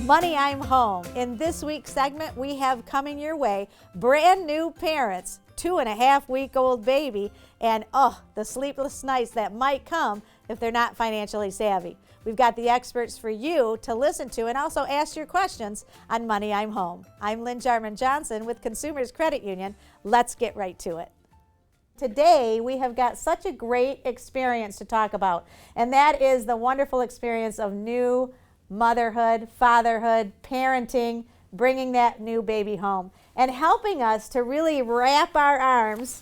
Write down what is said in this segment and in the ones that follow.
Money, I'm Home. In this week's segment, we have coming your way brand new parents, 2.5-week-old baby, and the sleepless nights that might come if they're not financially savvy. We've got the experts for you to listen to and also ask your questions on Money, I'm Home. I'm Lynn Jarman Johnson with Consumers Credit Union. Let's get right to it. Today, we have got such a great experience to talk about, and that is the wonderful experience of new motherhood, fatherhood, parenting, bringing that new baby home, and helping us to really wrap our arms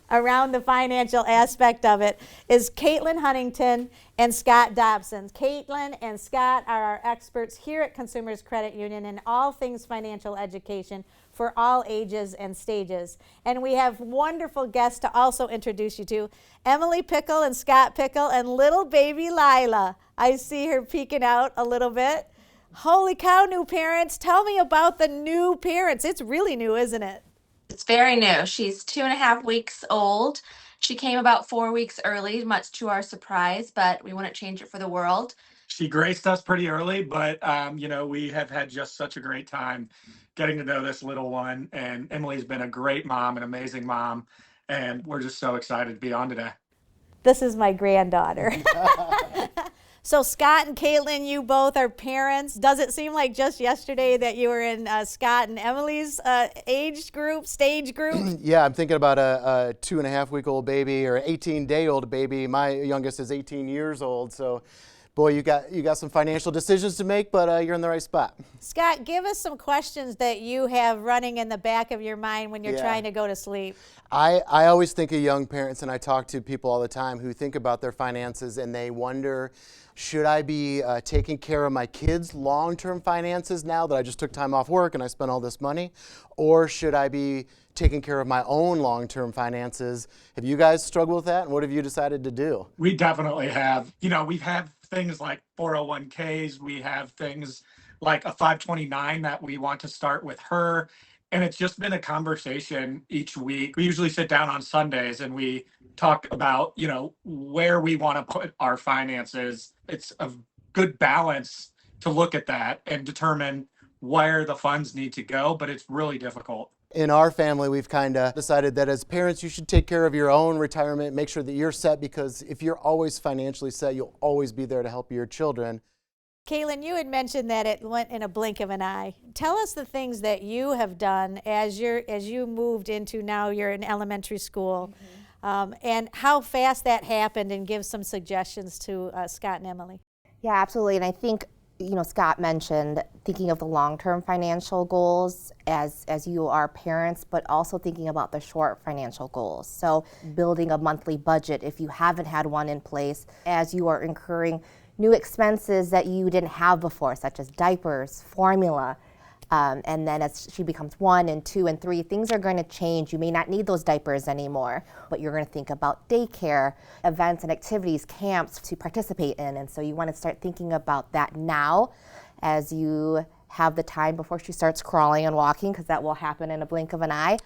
around the financial aspect of it is Caitlin Huntington and Scott Dobson. Caitlin and Scott are our experts here at Consumers Credit Union in all things financial education for all ages and stages. And we have wonderful guests to also introduce you to, Emily Pickle and Scott Pickle and little baby Lila. I see her peeking out a little bit. Holy cow, new parents. Tell me about the new parents. It's really new, isn't it? It's very new. She's 2.5 weeks old. She came about 4 weeks early, much to our surprise, but we wouldn't change it for the world. She graced us pretty early, but we have had just such a great time getting to know this little one. And Emily's been a great mom, an amazing mom, and we're just so excited to be on today. This is my granddaughter. So Scott and Caitlin, you both are parents. Does it seem like just yesterday that you were in Scott and Emily's stage group? Yeah, I'm thinking about a 2.5-week-old baby or an 18-day-old baby. My youngest is 18 years old, so boy, you got some financial decisions to make, but you're in the right spot. Scott, give us some questions that you have running in the back of your mind when you're trying to go to sleep. I always think of young parents, and I talk to people all the time who think about their finances and they wonder, should I be taking care of my kids' long-term finances now that I just took time off work and I spent all this money? Or should I be taking care of my own long-term finances? Have you guys struggled with that, and what have you decided to do? We definitely have. We have things like 401ks. We have things like a 529 that we want to start with her. And it's just been a conversation each week. We usually sit down on Sundays and we talk about, where we want to put our finances. It's a good balance to look at that and determine where the funds need to go, but it's really difficult. In our family, we've kind of decided that as parents, you should take care of your own retirement, make sure that you're set, because if you're always financially set, you'll always be there to help your children. Caitlin, you had mentioned that it went in a blink of an eye. Tell us the things that you have done as you moved into, now you're in elementary school, and how fast that happened, and give some suggestions to Scott and Emily. Yeah, absolutely. And I think, Scott mentioned thinking of the long-term financial goals as you are parents, but also thinking about the short financial goals. So building a monthly budget if you haven't had one in place, as you are incurring new expenses that you didn't have before, such as diapers, formula. And then as she becomes 1 and 2 and 3, things are going to change. You may not need those diapers anymore, but you're going to think about daycare, events and activities, camps to participate in. And so you want to start thinking about that now as you have the time before she starts crawling and walking, because that will happen in a blink of an eye.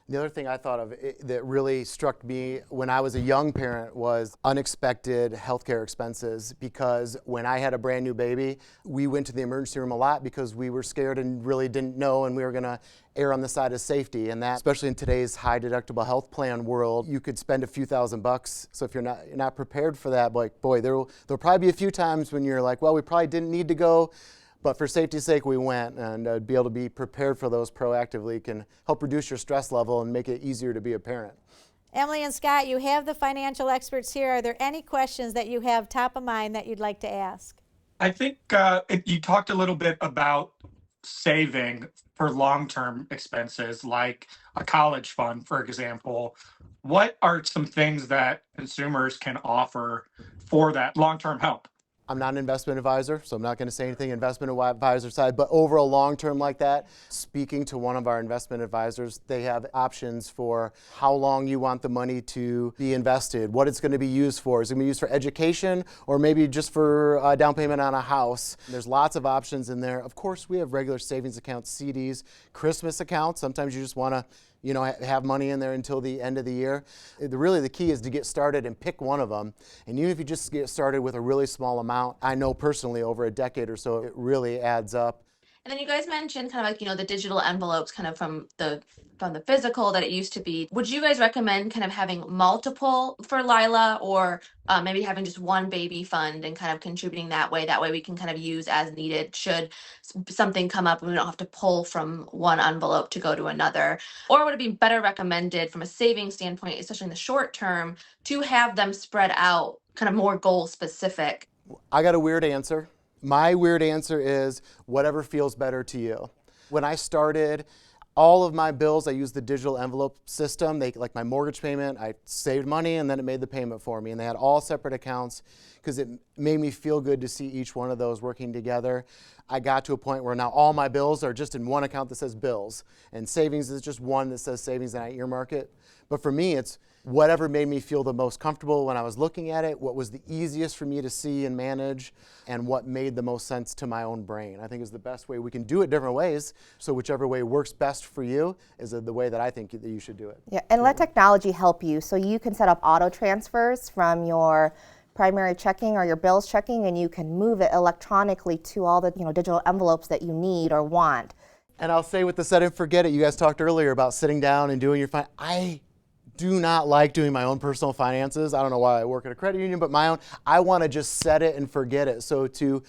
The other thing I thought of that really struck me when I was a young parent was unexpected healthcare expenses, because when I had a brand new baby, we went to the emergency room a lot because we were scared and really didn't know, and we were going to err on the side of safety. And that, especially in today's high deductible health plan world, you could spend a few $1,000s. So if you're not prepared for that, there'll probably be a few times when you're like, well, we probably didn't need to go, but for safety's sake, we went, and be able to be prepared for those proactively can help reduce your stress level and make it easier to be a parent. Emily and Scott, you have the financial experts here. Are there any questions that you have top of mind that you'd like to ask? I think you talked a little bit about saving for long-term expenses, like a college fund, for example. What are some things that consumers can offer for that long-term help? I'm not an investment advisor, so I'm not going to say anything investment advisor side, but over a long term like that, speaking to one of our investment advisors, they have options for how long you want the money to be invested, what it's going to be used for. Is it going to be used for education, or maybe just for down payment on a house? There's lots of options in there. Of course, we have regular savings accounts, CDs, Christmas accounts. Sometimes you just want to have money in there until the end of the year. Really, the key is to get started and pick one of them. And even if you just get started with a really small amount, I know personally over a decade or so, it really adds up. And then you guys mentioned kind of like, the digital envelopes kind of from the physical that it used to be. Would you guys recommend kind of having multiple for Lila, or maybe having just one baby fund and kind of contributing that way? That way we can kind of use as needed should something come up and we don't have to pull from one envelope to go to another. Or would it be better recommended from a saving standpoint, especially in the short term, to have them spread out kind of more goal specific? I got a weird answer. My weird answer is whatever feels better to you. When I started, all of my bills, I used the digital envelope system. Like my mortgage payment, I saved money and then it made the payment for me. And they had all separate accounts because it made me feel good to see each one of those working together. I got to a point where now all my bills are just in one account that says bills, and savings is just one that says savings, and I earmark it. But for me, it's whatever made me feel the most comfortable when I was looking at it, what was the easiest for me to see and manage, and what made the most sense to my own brain. I think is the best way. We can do it different ways, so whichever way works best for you is the way that I think that you should do it. Yeah, and let technology help you. So you can set up auto transfers from your primary checking or your bills checking, and you can move it electronically to all the digital envelopes that you need or want. And I'll say with the set and forget it, you guys talked earlier about sitting down and doing your I do not like doing my own personal finances. I don't know why I work at a credit union, but my own, I want to just set it and forget it. So to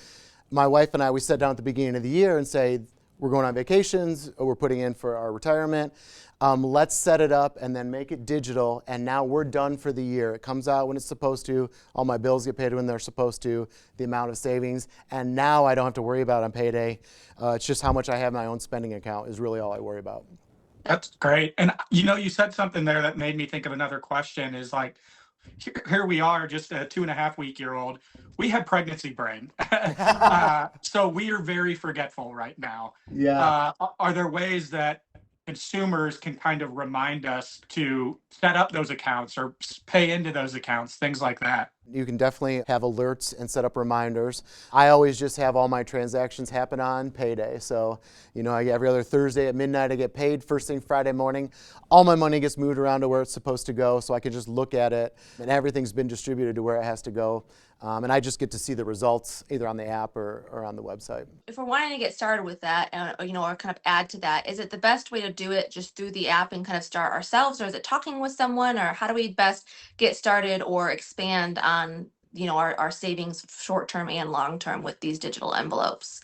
my wife and I, we sat down at the beginning of the year and say, we're going on vacations, or we're putting in for our retirement. Let's set it up and then make it digital, and now we're done for the year. It comes out when it's supposed to. All my bills get paid when they're supposed to, the amount of savings, and now I don't have to worry about it on payday. It's just how much I have in my own spending account is really all I worry about. That's great. And you said something there that made me think of another question is like, here we are, just a 2.5-week-old. We have pregnancy brain. So we are very forgetful right now. Yeah. Are there ways that consumers can kind of remind us to set up those accounts or pay into those accounts, things like that? You can definitely have alerts and set up reminders. I always just have all my transactions happen on payday. So, every other Thursday at midnight I get paid. First thing Friday morning, all my money gets moved around to where it's supposed to go, so I can just look at it, and everything's been distributed to where it has to go. And I just get to see the results either on the app or on the website. If we're wanting to get started with that, or kind of add to that, is it the best way to do it just through the app and kind of start ourselves, or is it talking with someone, or how do we best get started or expand on, our savings short term and long term with these digital envelopes?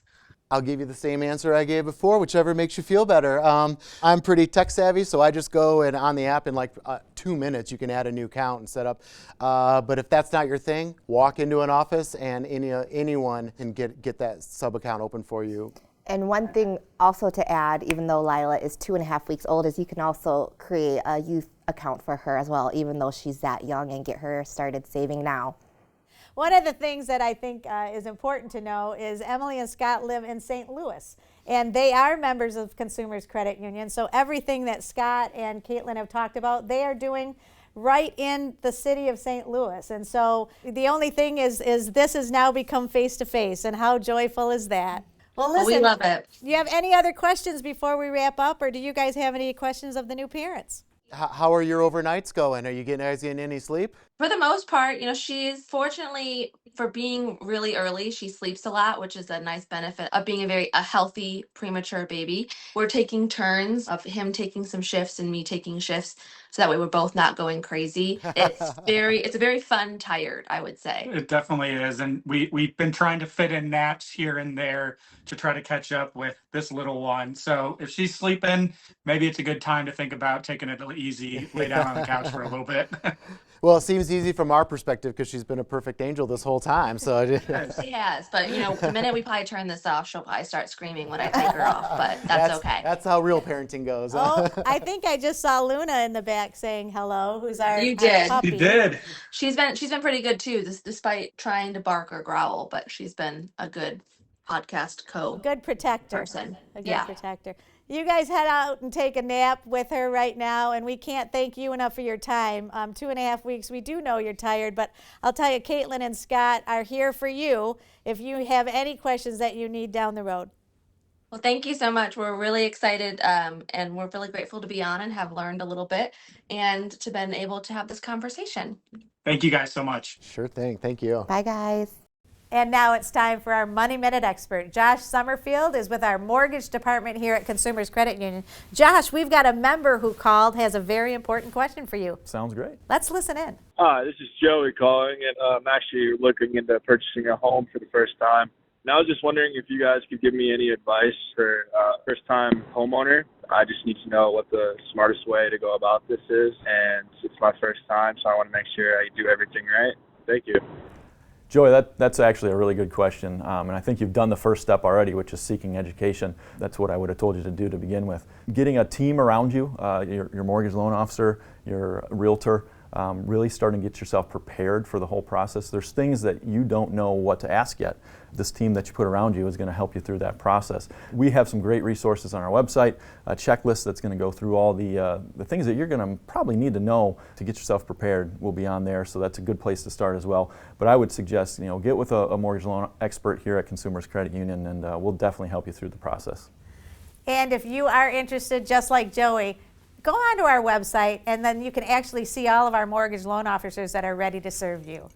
I'll give you the same answer I gave before, whichever makes you feel better. I'm pretty tech savvy, so I just go and on the app in like 2 minutes you can add a new account and set up. But if that's not your thing, walk into an office and anyone can get that sub account open for you. And one thing also to add, even though Lila is 2.5 weeks old, is you can also create a youth account for her as well, even though she's that young, and get her started saving now. One of the things that I think is important to know is Emily and Scott live in St. Louis, and they are members of Consumers Credit Union. So everything that Scott and Caitlin have talked about, they are doing right in the city of St. Louis. And so the only thing is this has now become face-to-face, and how joyful is that? Well, listen, we love it. Do you have any other questions before we wrap up, or do you guys have any questions of the new parents? How are your overnights going? Are you getting any sleep? For the most part, she's fortunately, for being really early, she sleeps a lot, which is a nice benefit of being a healthy premature baby. We're taking turns of him taking some shifts and me taking shifts, so that way we're both not going crazy. It's a very fun tired, I would say. It definitely is. And we've been trying to fit in naps here and there to try to catch up with this little one. So if she's sleeping, maybe it's a good time to think about taking it easy, lay down on the couch for a little bit. Well, it seems easy from our perspective because she's been a perfect angel this whole time. So She has, but the minute we probably turn this off, she'll probably start screaming when I take her off. But that's okay. That's how real parenting goes. Oh, I think I just saw Luna in the back saying hello. Who's our You did. puppy. You did. She's been pretty good too, despite trying to bark or growl. But she's been a good podcast Good protector. person. A good Yeah. protector. You guys head out and take a nap with her right now, and we can't thank you enough for your time. 2.5 weeks, we do know you're tired, but I'll tell you, Caitlin and Scott are here for you if you have any questions that you need down the road. Well, thank you so much. We're really excited, and we're really grateful to be on and have learned a little bit, and to been able to have this conversation. Thank you guys so much. Sure thing. Thank you. Bye, guys. And now it's time for our Money Minute expert. Josh Summerfield is with our mortgage department here at Consumers Credit Union. Josh, we've got a member who called, has a very important question for you. Sounds great. Let's listen in. Hi, this is Joey calling, and I'm actually looking into purchasing a home for the first time. And I was just wondering if you guys could give me any advice for first-time homeowner. I just need to know what the smartest way to go about this is, and it's my first time, so I want to make sure I do everything right. Thank you. Joey, that's actually a really good question, and I think you've done the first step already, which is seeking education. That's what I would have told you to do to begin with. Getting a team around you, your mortgage loan officer, your realtor, really starting to get yourself prepared for the whole process. There's things that you don't know what to ask yet. This team that you put around you is going to help you through that process. We have some great resources on our website, a checklist that's going to go through all the things that you're going to probably need to know to get yourself prepared will be on there, so that's a good place to start as well. But I would suggest, get with a mortgage loan expert here at Consumers Credit Union, and we'll definitely help you through the process. And if you are interested, just like Joey, go onto our website, and then you can actually see all of our mortgage loan officers that are ready to serve you.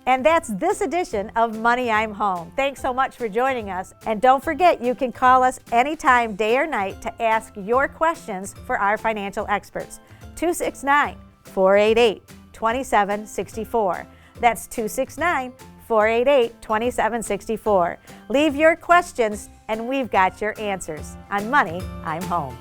And that's this edition of Money I'm Home. Thanks so much for joining us. And don't forget, you can call us anytime, day or night, to ask your questions for our financial experts. 269-488-2764. That's 269-488-2764. Leave your questions, and we've got your answers on Money I'm Home.